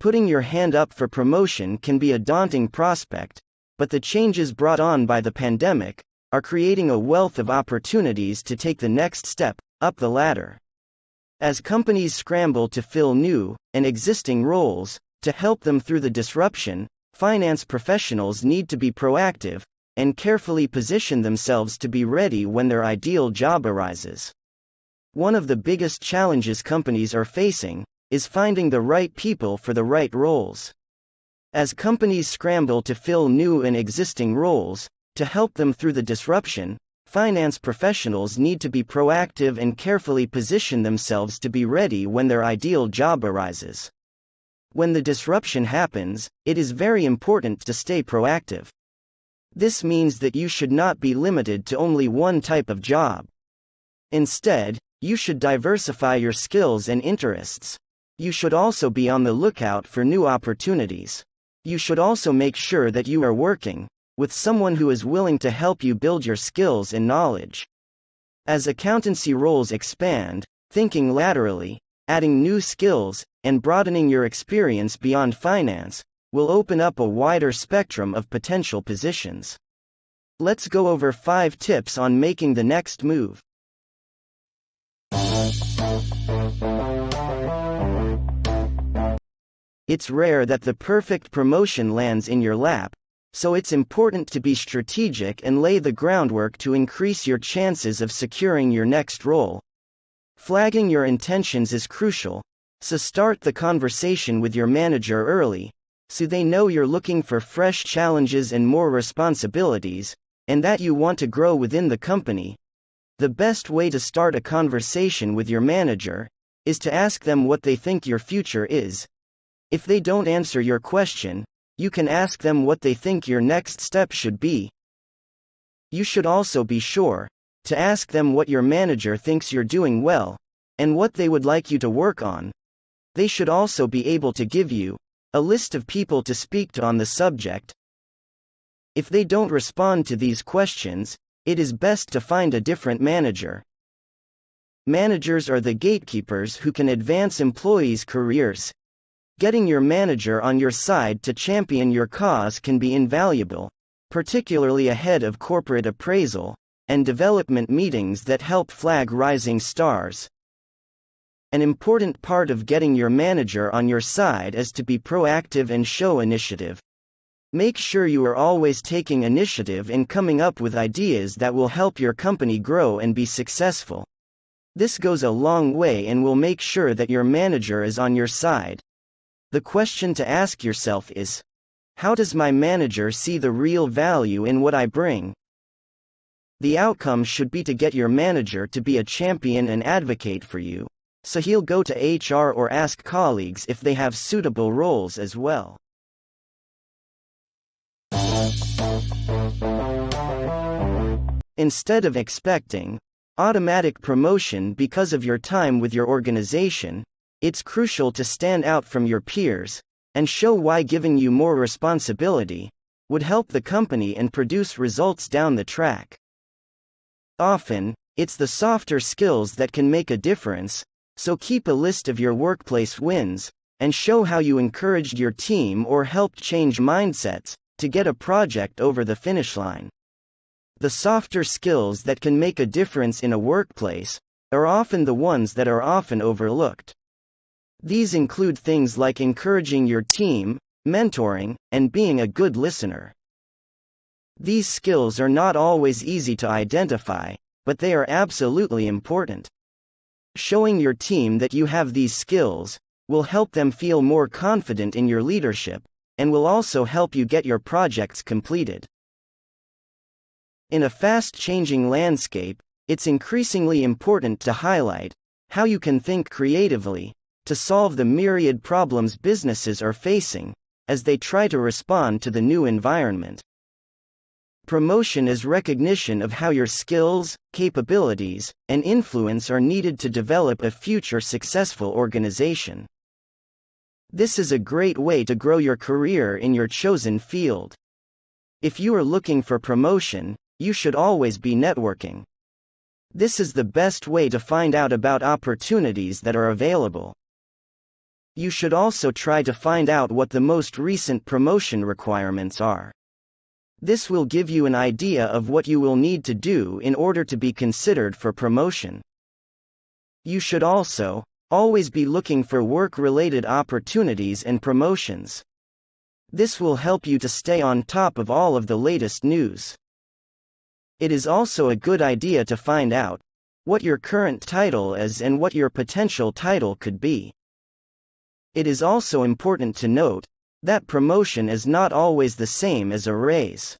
Putting your hand up for promotion can be a daunting prospect, but the changes brought on by the pandemic are creating a wealth of opportunities to take the next step up the ladder. As companies scramble to fill new and existing roles, to help them through the disruption, finance professionals need to be proactive and carefully position themselves to be ready when their ideal job arises. One of the biggest challenges companies are facing is finding the right people for the right roles. As companies scramble to fill new and existing roles, to help them through the disruption, finance professionals need to be proactive and carefully position themselves to be ready when their ideal job arises. When the disruption happens, it is very important to stay proactive. This means that you should not be limited to only one type of job. Instead, you should diversify your skills and interests. You should also be on the lookout for new opportunities. You should also make sure that you are working with someone who is willing to help you build your skills and knowledge. As accountancy roles expand, thinking laterally, adding new skills, and broadening your experience beyond finance will open up a wider spectrum of potential positions. Let's go over 5 tips on making the next move. It's rare that the perfect promotion lands in your lap, so it's important to be strategic and lay the groundwork to increase your chances of securing your next role. Flagging your intentions is crucial, so start the conversation with your manager early, so they know you're looking for fresh challenges and more responsibilities, and that you want to grow within the company. The best way to start a conversation with your manager is to ask them what they think your future is. If they don't answer your question, you can ask them what they think your next step should be. You should also be sure to ask them what your manager thinks you're doing well, and what they would like you to work on. They should also be able to give you a list of people to speak to on the subject. If they don't respond to these questions, it is best to find a different manager. Managers are the gatekeepers who can advance employees' careers. Getting your manager on your side to champion your cause can be invaluable, particularly ahead of corporate appraisal and development meetings that help flag rising stars. An important part of getting your manager on your side is to be proactive and show initiative. Make sure you are always taking initiative in coming up with ideas that will help your company grow and be successful. This goes a long way and will make sure that your manager is on your side. The question to ask yourself is, how does my manager see the real value in what I bring? The outcome should be to get your manager to be a champion and advocate for you, so he'll go to HR or ask colleagues if they have suitable roles as well. Instead of expecting automatic promotion because of your time with your organization, it's crucial to stand out from your peers and show why giving you more responsibility would help the company and produce results down the track. Often, it's the softer skills that can make a difference, so keep a list of your workplace wins and show how you encouraged your team or helped change mindsets to get a project over the finish line. The softer skills that can make a difference in a workplace are often the ones that are often overlooked. These include things like encouraging your team, mentoring, and being a good listener. These skills are not always easy to identify, but they are absolutely important. Showing your team that you have these skills will help them feel more confident in your leadership, and will also help you get your projects completed. In a fast-changing landscape, it's increasingly important to highlight how you can think creatively to solve the myriad problems businesses are facing as they try to respond to the new environment. Promotion is recognition of how your skills, capabilities, and influence are needed to develop a future successful organization. This is a great way to grow your career in your chosen field. If you are looking for promotion, you should always be networking. This is the best way to find out about opportunities that are available. You should also try to find out what the most recent promotion requirements are. This will give you an idea of what you will need to do in order to be considered for promotion. You should also always be looking for work-related opportunities and promotions. This will help you to stay on top of all of the latest news. It is also a good idea to find out what your current title is and what your potential title could be. It is also important to note that promotion is not always the same as a raise.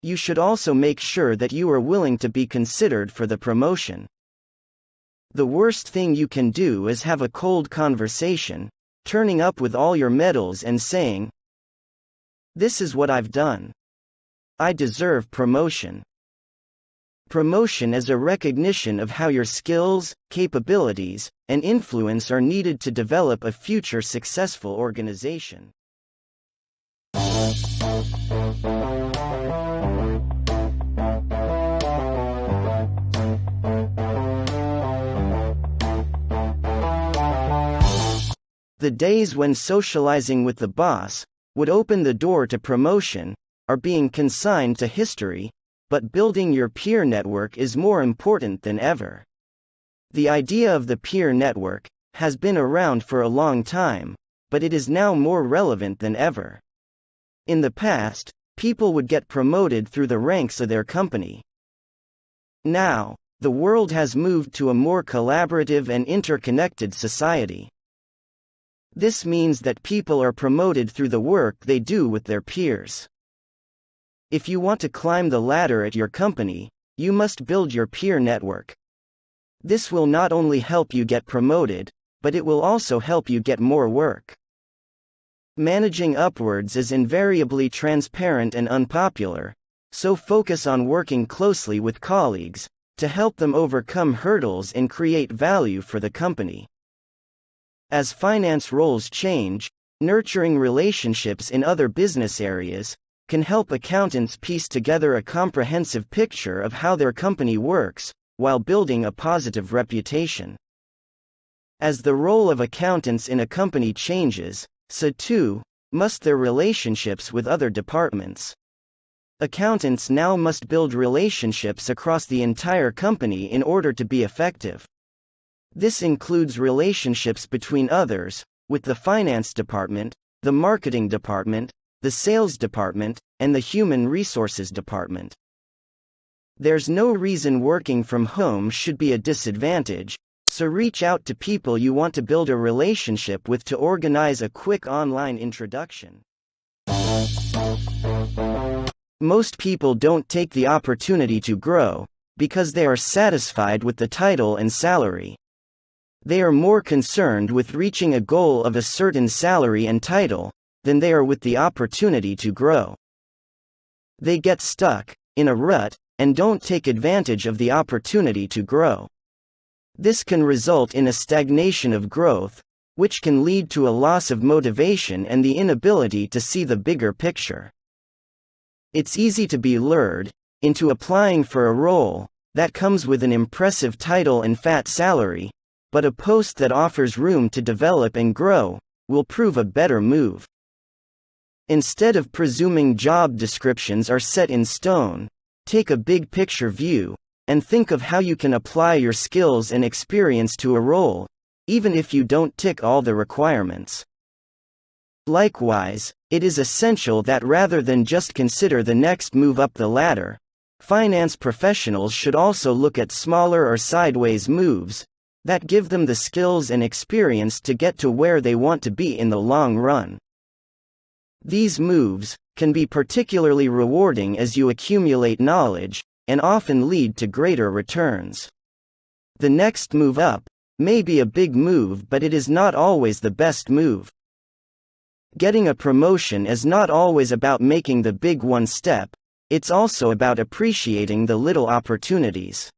You should also make sure that you are willing to be considered for the promotion. The worst thing you can do is have a cold conversation, turning up with all your medals and saying, "This is what I've done. I deserve promotion." Promotion is a recognition of how your skills, capabilities, and influence are needed to develop a future successful organization. The days when socializing with the boss would open the door to promotion are being consigned to history, but building your peer network is more important than ever. The idea of the peer network has been around for a long time, but it is now more relevant than ever. In the past, people would get promoted through the ranks of their company. Now, the world has moved to a more collaborative and interconnected society. This means that people are promoted through the work they do with their peers. If you want to climb the ladder at your company, you must build your peer network. This will not only help you get promoted, but it will also help you get more work. Managing upwards is invariably transparent and unpopular, so focus on working closely with colleagues to help them overcome hurdles and create value for the company. As finance roles change, nurturing relationships in other business areas can help accountants piece together a comprehensive picture of how their company works, while building a positive reputation. As the role of accountants in a company changes, so too must their relationships with other departments. Accountants now must build relationships across the entire company in order to be effective. This includes relationships between others, with the finance department, the marketing department, the sales department, and the human resources department. There's no reason working from home should be a disadvantage, so reach out to people you want to build a relationship with to organize a quick online introduction. Most people don't take the opportunity to grow because they are satisfied with the title and salary. They are more concerned with reaching a goal of a certain salary and title than they are with the opportunity to grow. They get stuck in a rut and don't take advantage of the opportunity to grow. This can result in a stagnation of growth, which can lead to a loss of motivation and the inability to see the bigger picture. It's easy to be lured into applying for a role that comes with an impressive title and fat salary, but a post that offers room to develop and grow will prove a better move. Instead of presuming job descriptions are set in stone, take a big picture view and think of how you can apply your skills and experience to a role, even if you don't tick all the requirements. Likewise, it is essential that rather than just consider the next move up the ladder, finance professionals should also look at smaller or sideways moves that give them the skills and experience to get to where they want to be in the long run. These moves can be particularly rewarding as you accumulate knowledge, and often lead to greater returns. The next move up may be a big move, but it is not always the best move. Getting a promotion is not always about making the big one step, it's also about appreciating the little opportunities.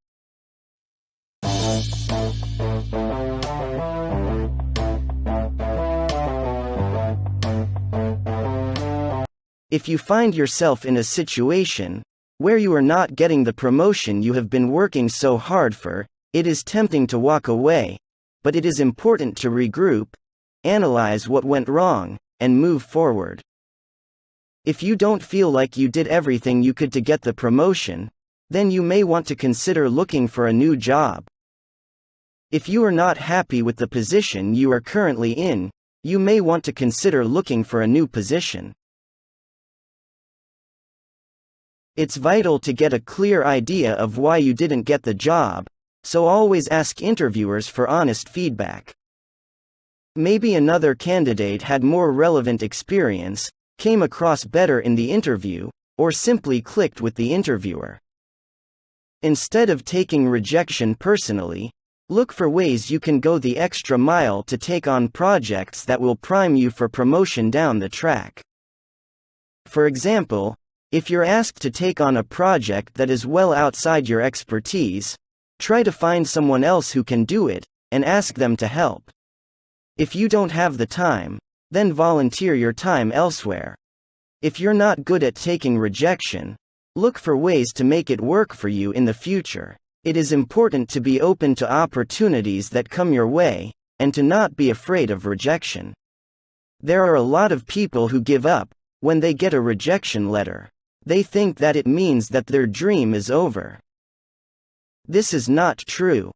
If you find yourself in a situation where you are not getting the promotion you have been working so hard for, it is tempting to walk away, but it is important to regroup, analyze what went wrong, and move forward. If you don't feel like you did everything you could to get the promotion, then you may want to consider looking for a new job. If you are not happy with the position you are currently in, you may want to consider looking for a new position. It's vital to get a clear idea of why you didn't get the job, so always ask interviewers for honest feedback. Maybe another candidate had more relevant experience, came across better in the interview, or simply clicked with the interviewer. Instead of taking rejection personally, look for ways you can go the extra mile to take on projects that will prime you for promotion down the track. For example, if you're asked to take on a project that is well outside your expertise, try to find someone else who can do it, and ask them to help. If you don't have the time, then volunteer your time elsewhere. If you're not good at taking rejection, look for ways to make it work for you in the future. It is important to be open to opportunities that come your way, and to not be afraid of rejection. There are a lot of people who give up when they get a rejection letter. They think that it means that their dream is over. This is not true.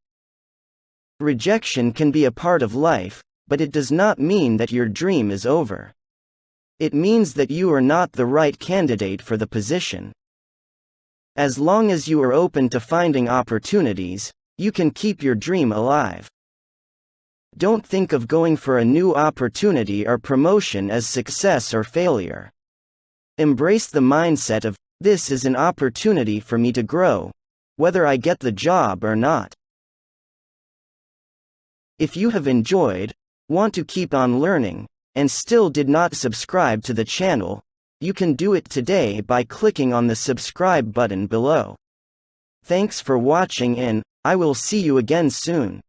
Rejection can be a part of life, but it does not mean that your dream is over. It means that you are not the right candidate for the position. As long as you are open to finding opportunities, you can keep your dream alive. Don't think of going for a new opportunity or promotion as success or failure. Embrace the mindset of, this is an opportunity for me to grow, whether I get the job or not. If you have enjoyed, want to keep on learning, and still did not subscribe to the channel, you can do it today by clicking on the subscribe button below. Thanks for watching and I will see you again soon.